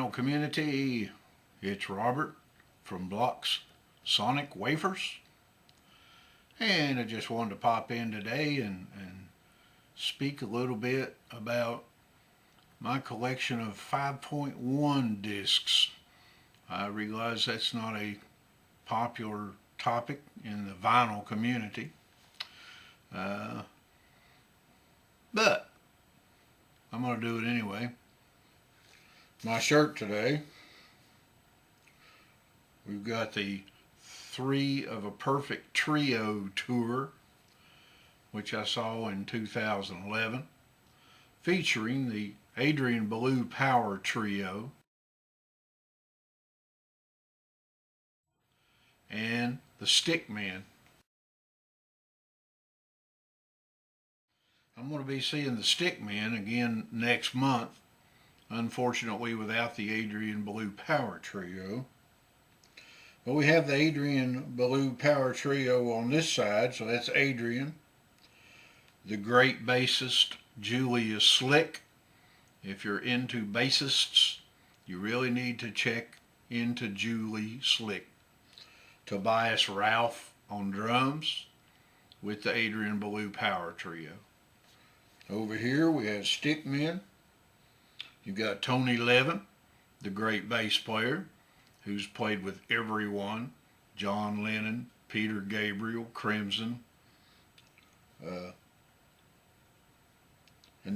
vinyl community. It's Robert from Block's Sonic Wafers. And I just wanted to pop in today and speak a little bit about my collection of 5.1 discs. I realize that's not a popular topic in the vinyl community. But I'm going to do it anyway. My shirt today, we've got the Three of a Perfect Trio tour, which I saw in 2011, featuring the Adrian Belew Power Trio and the Stickmen. I'm going to be seeing the Stickmen again next month, unfortunately without the Adrian Belew Power Trio. But we have the Adrian Belew Power Trio on this side, so that's Adrian, the great bassist Julius Slick. If you're into bassists, you really need to check into Julie Slick. Tobias Ralph on drums with the Adrian Belew Power Trio. Over here we have Stickmen. You've got Tony Levin, the great bass player, who's played with everyone: John Lennon, Peter Gabriel, Crimson. And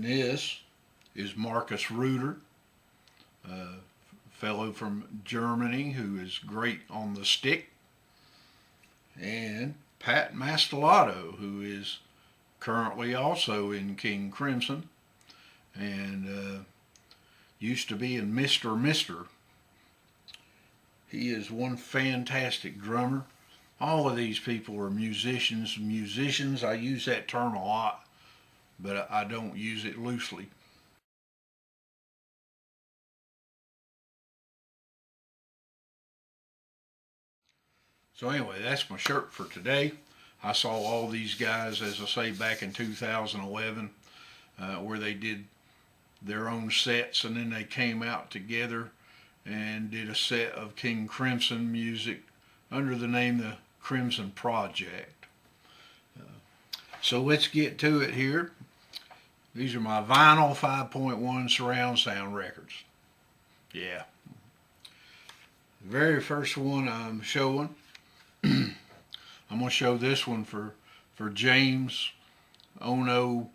this is Marcus Reuter, a fellow from Germany who is great on the stick. And Pat Mastelotto, who is currently also in King Crimson and used to be in Mr. He is one fantastic drummer. All of these people are musicians. I use that term a lot, but I don't use it loosely. So anyway, that's my shirt for today. I saw all these guys, as I say, back in 2011, where they did their own sets, and then they came out together and did a set of King Crimson music under the name the Crimson Project. So let's get to it here. These are my vinyl 5.1 surround sound records. Yeah. The very first one I'm showing, I'm going to show this one for James, Ono,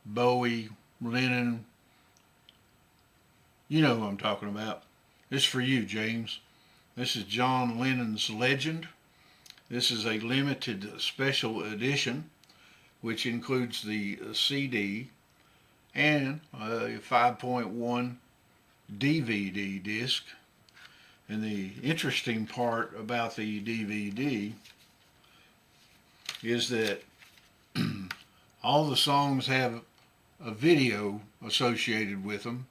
Bowie, Lennon. You know who I'm talking about. This is for you, James. This is John Lennon's Legend. This is a limited special edition, which includes the CD and a 5.1 DVD disc. And the interesting part about the DVD is that all the songs have a video associated with them,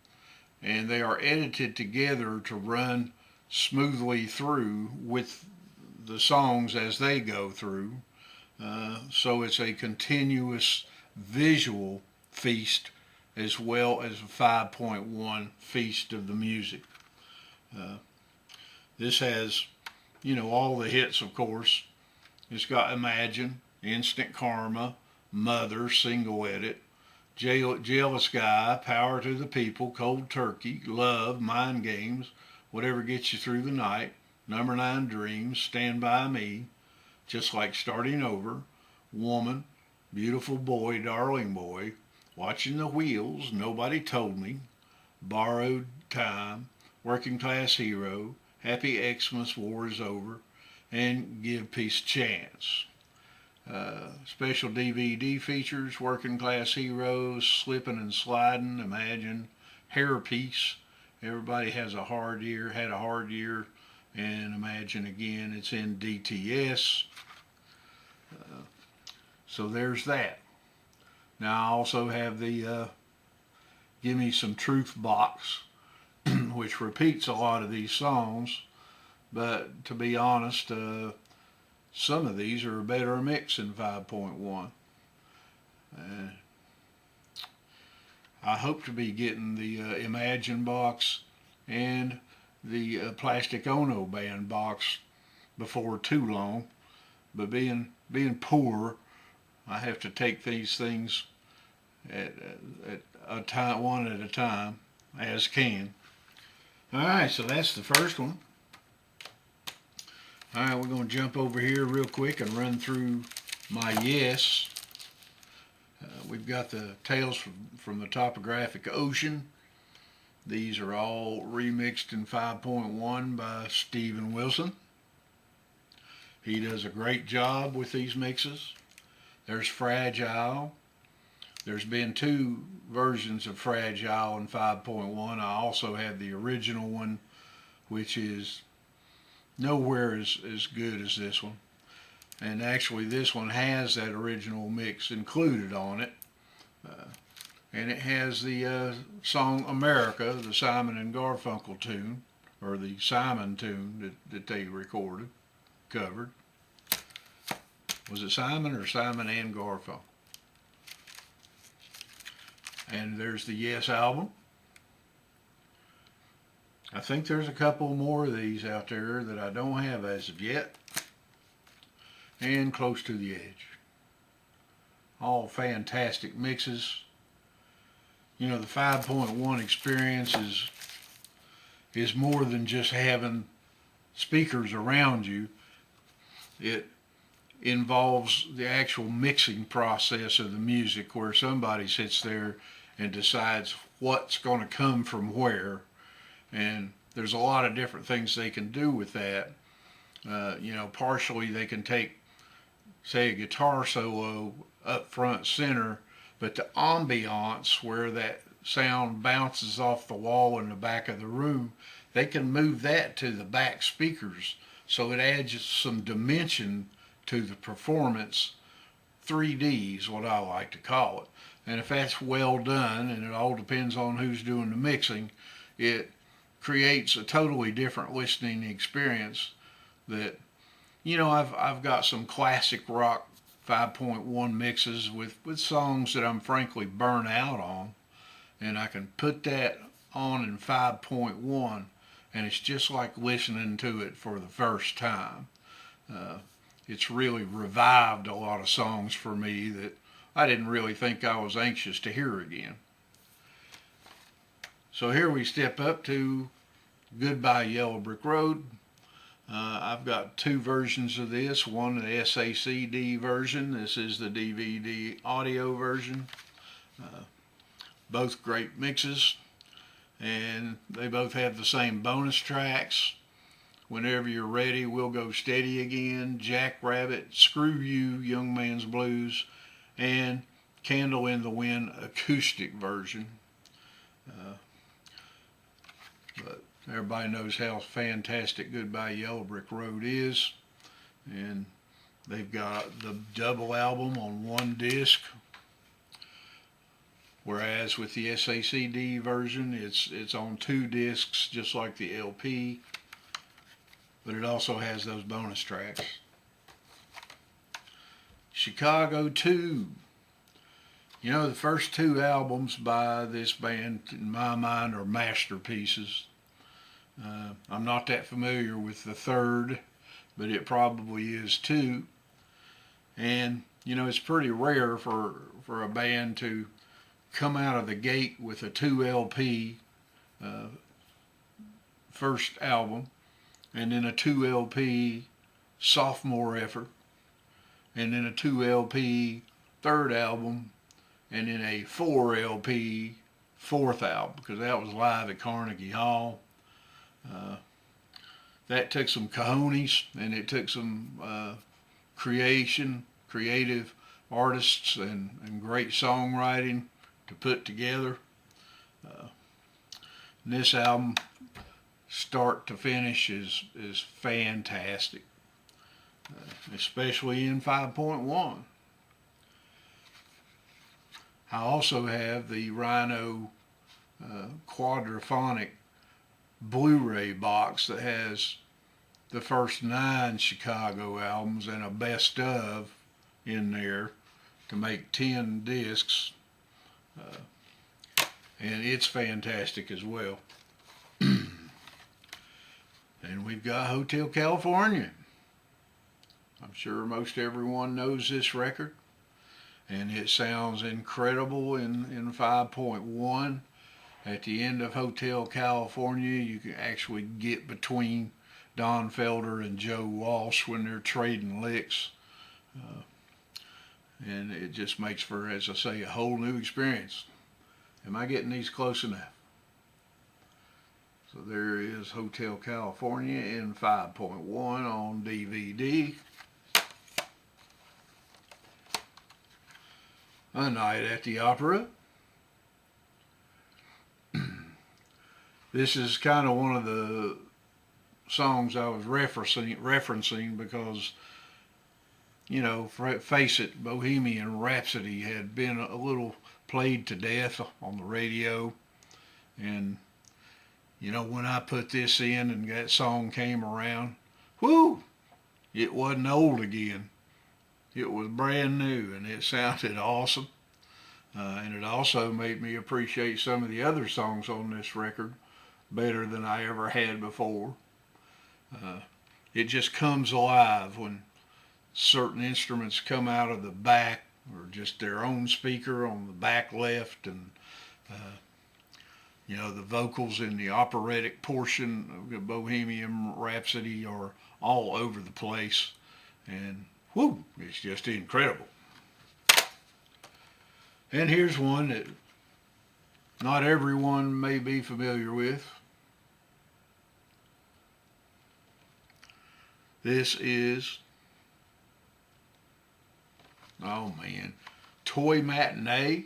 and they are edited together to run smoothly through with the songs as they go through. So it's a continuous visual feast as well as a 5.1 feast of the music. This has, all the hits, of course. It's got Imagine, Instant Karma, Mother, Single Edit, Jealous Guy, Power to the People, Cold Turkey, Love, Mind Games, Whatever Gets You Through the Night, Number 9 Dreams, Stand By Me, Just Like Starting Over, Woman, Beautiful Boy, Darling Boy, Watching the Wheels, Nobody Told Me, Borrowed Time, Working Class Hero, Happy Xmas, War Is Over, and Give Peace a Chance. Special DVD features: Working Class Heroes, Slipping and Sliding, Imagine, Hairpiece, Everybody Has a Hard Year, Had a Hard Year, and Imagine Again. It's in DTS. So there's that. Now I also have the Give Me Some Truth box, which repeats a lot of these songs, but to be honest, some of these are a better mix in 5.1. I hope to be getting the Imagine box and the Plastic Ono band box before too long. But being poor, I have to take these things at, at a time, one at a time, as can. All right, so that's the first one. All right, we're going to jump over here real quick and run through my yes. We've got the Tales from the Topographic Ocean. These are all remixed in 5.1 by Steven Wilson. He does a great job with these mixes. There's Fragile. There's been two versions of Fragile in 5.1. I also have the original one, which is nowhere as good as this one. And actually this one has that original mix included on it. And it has the song America, the Simon and Garfunkel tune, or the Simon tune that they recorded, covered. Was it Simon or Simon and Garfunkel? And there's the Yes album. I think there's a couple more of these out there that I don't have as of yet. And Close to the Edge. All fantastic mixes. You know, the 5.1 experience is more than just having speakers around you. It involves the actual mixing process of the music, where somebody sits there and decides what's going to come from where. And there's a lot of different things they can do with that. You know, partially they can take, say, a guitar solo up front center, but the ambiance where that sound bounces off the wall in the back of the room, they can move that to the back speakers, so it adds some dimension to the performance. 3D is what I like to call it. And if that's well done, and it all depends on who's doing the mixing, it creates a totally different listening experience. That, you know, I've got some classic rock 5.1 mixes with songs that I'm frankly burnt out on, and I can put that on in 5.1, and it's just like listening to it for the first time. It's really revived a lot of songs for me that I didn't really think I was anxious to hear again. So here we step up to Goodbye Yellow Brick Road. I've got two versions of this. One, the SACD version. This is the DVD audio version. Both great mixes, and they both have the same bonus tracks. Whenever you're ready, We'll Go Steady Again, Jackrabbit, Screw You, Young Man's Blues, and Candle in the Wind acoustic version. But everybody knows how fantastic Goodbye Yellow Brick Road is. And they've got the double album on one disc. Whereas with the SACD version, it's on two discs, just like the LP. But it also has those bonus tracks. Chicago 2. You know, the first two albums by this band, in my mind, are masterpieces. I'm not that familiar with the third, but it probably is too. And, you know, it's pretty rare for a band to come out of the gate with a 2 LP first album, and then a 2 LP sophomore effort, and then a 2 LP third album, and then a 4 LP fourth album, because that was live at Carnegie Hall. That took some cojones, and it took some creative artists and great songwriting to put together. And this album, start to finish, is fantastic, especially in 5.1. I also have the Rhino quadraphonic Blu-ray box that has the first 9 Chicago albums and a best of in there to make 10 discs, and it's fantastic as well. And we've got Hotel California. I'm sure most everyone knows this record, and it sounds incredible in 5.1. At the end of Hotel California, you can actually get between Don Felder and Joe Walsh when they're trading licks. Uh, and it just makes for, as I say, a whole new experience. Am I getting these close enough? So there is Hotel California in 5.1 on DVD. A Night at the Opera. This is kind of one of the songs I was referencing because, you know, face it, Bohemian Rhapsody had been a little played to death on the radio. And, you know, when I put this in and that song came around, whoo, it wasn't old again. It was brand new, and it sounded awesome. And it also made me appreciate some of the other songs on this record better than I ever had before. It just comes alive when certain instruments come out of the back or just their own speaker on the back left, and you know, the vocals in the operatic portion of the Bohemian Rhapsody are all over the place, and whoo, it's just incredible. And here's one that not everyone may be familiar with. This is, oh man, Toy Matinee.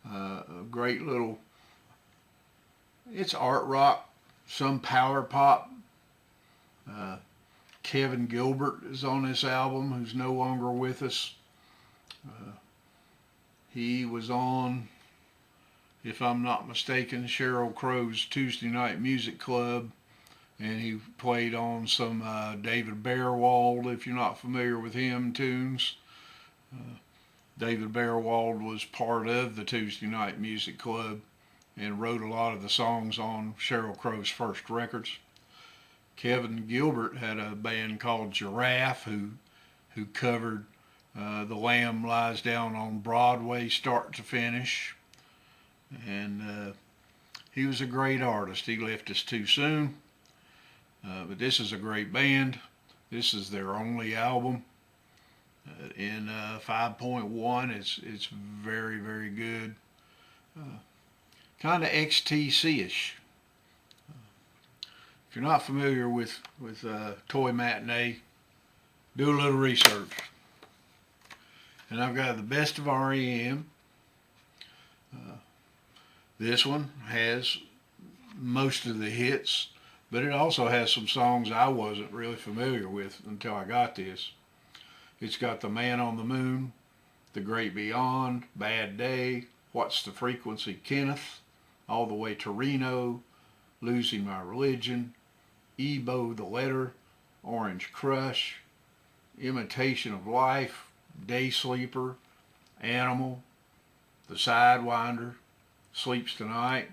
A great little, it's art rock, some power pop. Kevin Gilbert is on this album, who's no longer with us. He was on, if I'm not mistaken, Sheryl Crow's Tuesday Night Music Club, and he played on some David Bearwald, if you're not familiar with him, tunes. David Bearwald was part of the Tuesday Night Music Club and wrote a lot of the songs on Sheryl Crow's first records. Kevin Gilbert had a band called Giraffe who covered The Lamb Lies Down on Broadway start to finish. And he was a great artist. He left us too soon. But this is a great band. This is their only album. In 5.1, it's very, very good. Kind of XTC-ish. If you're not familiar with Toy Matinee, do a little research. And I've got the best of REM. This one has most of the hits, but it also has some songs I wasn't really familiar with until I got this. It's got The Man on the Moon, The Great Beyond, Bad Day, What's the Frequency, Kenneth, All the Way to Reno, Losing My Religion, Ebo the Letter, Orange Crush, Imitation of Life, Day Sleeper, Animal, The Sidewinder, Sleeps Tonight,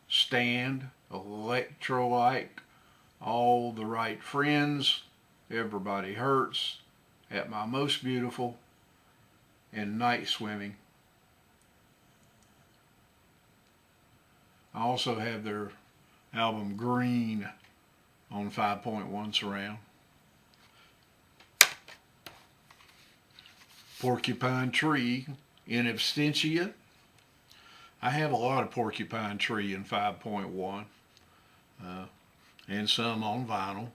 Stand, Electrolyte, All the Right Friends, Everybody Hurts, At My Most Beautiful, and Night Swimming. I also have their album Green on 5.1 surround. Porcupine Tree in Absentia. I have a lot of Porcupine Tree in 5.1 and some on vinyl.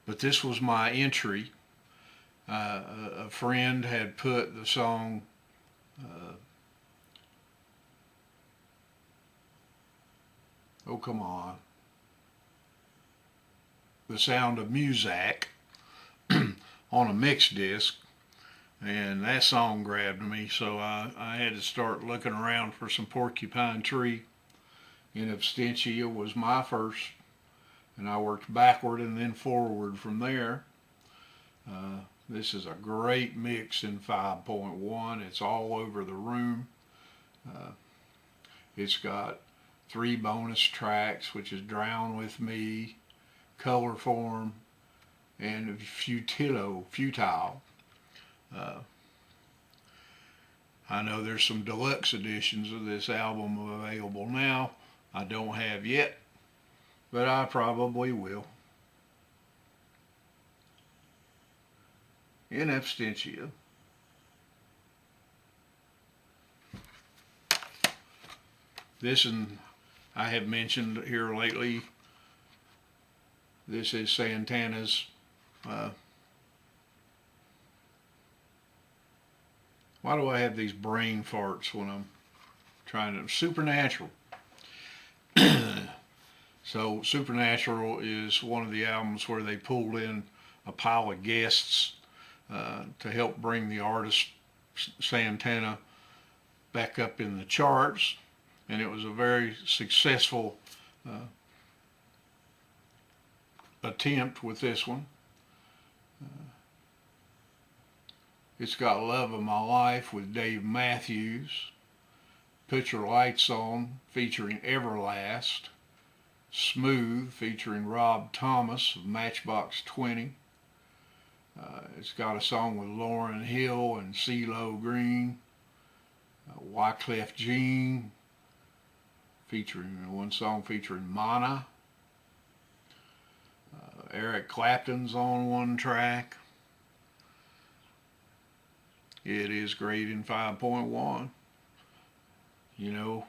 But this was my entry. A friend had put the song oh come on, The Sound of Muzak on a mix disc, and that song grabbed me, so I had to start looking around for some Porcupine Tree. In Absentia was my first, and I worked backward and then forward from there. This is a great mix in 5.1. It's all over the room. It's got 3 bonus tracks, which is Drown With Me, Color Form, and Futile. Uh, I know there's some deluxe editions of this album available now. I don't have yet, but I probably will. In absentia. This, and I have mentioned here lately, this is Santana's why do I have these brain farts when I'm trying to, Supernatural. So Supernatural is one of the albums where they pulled in a pile of guests to help bring the artist Santana back up in the charts, and it was a very successful attempt with this one. It's got Love of My Life with Dave Matthews, Put Your Lights On featuring Everlast, Smooth featuring Rob Thomas of Matchbox 20. It's got a song with Lauryn Hill and CeeLo Green, Wyclef Jean featuring one song featuring Mana. Eric Clapton's on one track. It is great in 5.1. You know,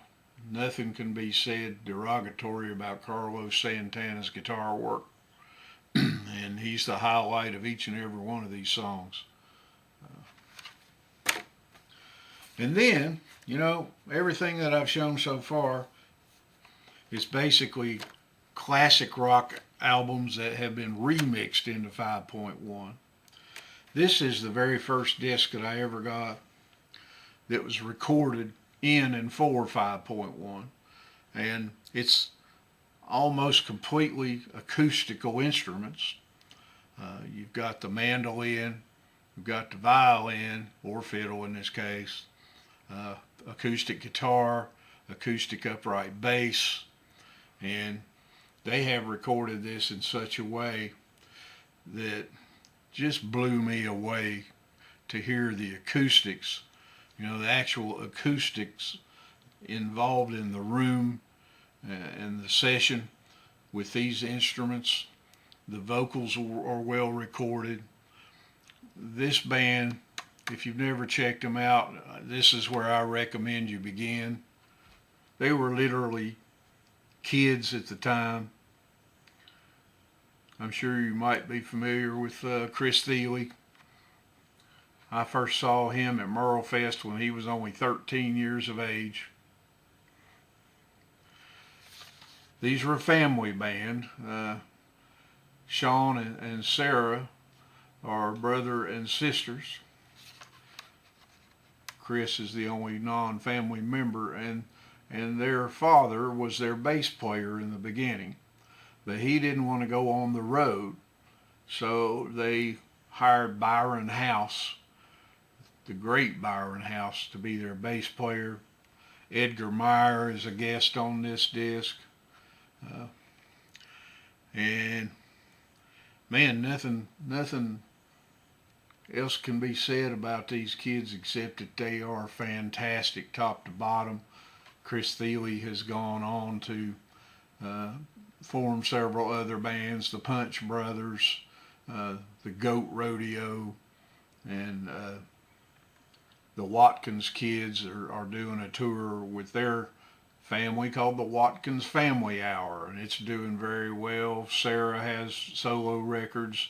nothing can be said derogatory about Carlos Santana's guitar work. And he's the highlight of each and every one of these songs. And then, you know, everything that I've shown so far is basically classic rock albums that have been remixed into 5.1. This is the very first disc that I ever got that was recorded in and for 5.1. And it's almost completely acoustical instruments. You've got the mandolin, you've got the violin, or fiddle in this case, acoustic guitar, acoustic upright bass, and they have recorded this in such a way that just blew me away to hear the acoustics, you know, the actual acoustics involved in the room and the session with these instruments. The vocals are well recorded. This band, if you've never checked them out, this is where I recommend you begin. They were literally kids at the time. I'm sure you might be familiar with Chris Thile. I first saw him at Merle Fest when he was only 13 years of age. These were a family band. Sean and Sarah are brother and sisters. Chris is the only non-family member, and their father was their bass player in the beginning. But he didn't want to go on the road, so they hired Byron House, the great Byron House, to be their bass player. Edgar Meyer is a guest on this disc. And man, nothing else can be said about these kids except that they are fantastic top to bottom. Chris Thile has gone on to form several other bands, the Punch Brothers, the Goat Rodeo, and the Watkins kids are doing a tour with their family called the Watkins Family Hour, and it's doing very well. Sarah has solo records,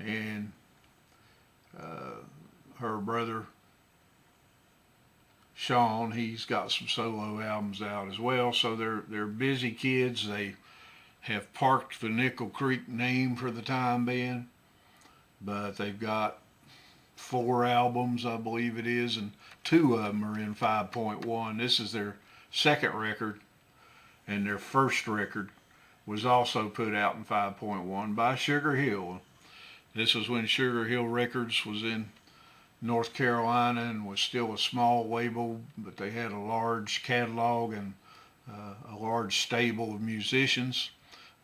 and her brother Sean, he's got some solo albums out as well. So they're busy kids. They have parked the Nickel Creek name for the time being, but they've got 4 albums, I believe it is, and 2 of them are in 5.1. This is their second record, and their first record was also put out in 5.1 by Sugar Hill. This was when Sugar Hill Records was in North Carolina and was still a small label, but they had a large catalog and a large stable of musicians.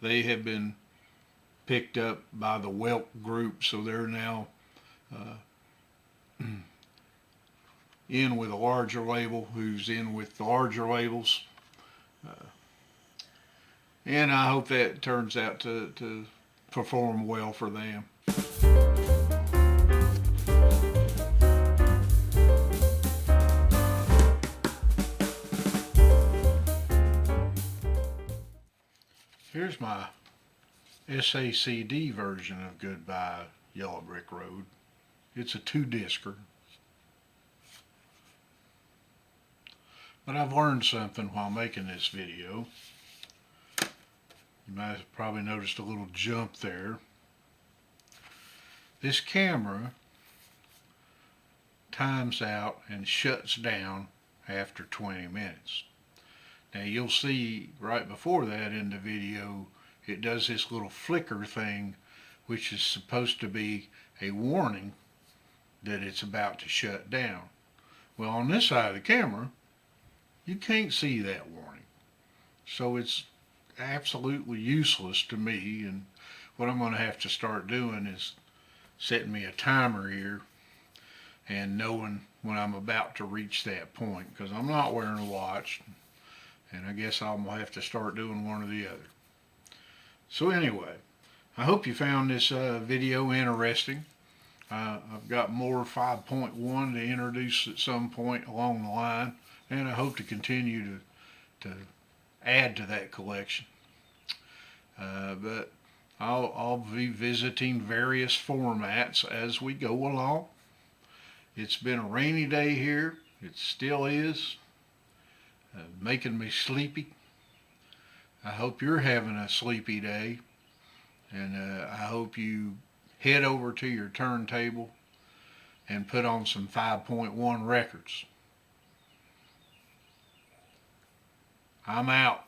They have been picked up by the Welk Group, so they're now in with a larger label who's in with the larger labels. And I hope that turns out to perform well for them. Here's my SACD version of Goodbye Yellow Brick Road. It's a 2-discer. But I've learned something while making this video. You might have probably noticed a little jump there. This camera times out and shuts down after 20 minutes. Now you'll see right before that in the video, it does this little flicker thing, which is supposed to be a warning that it's about to shut down. Well, on this side of the camera, you can't see that warning. So it's absolutely useless to me, and what I'm going to have to start doing is setting me a timer here and knowing when I'm about to reach that point, because I'm not wearing a watch, and I guess I'll have to start doing one or the other. So anyway, I hope you found this video interesting. I've got more 5.1 to introduce at some point along the line, and I hope to continue to add to that collection. But I'll be visiting various formats as we go along. It's been a rainy day here. It still is, making me sleepy. I hope you're having a sleepy day, and I hope you head over to your turntable and put on some 5.1 records. I'm out.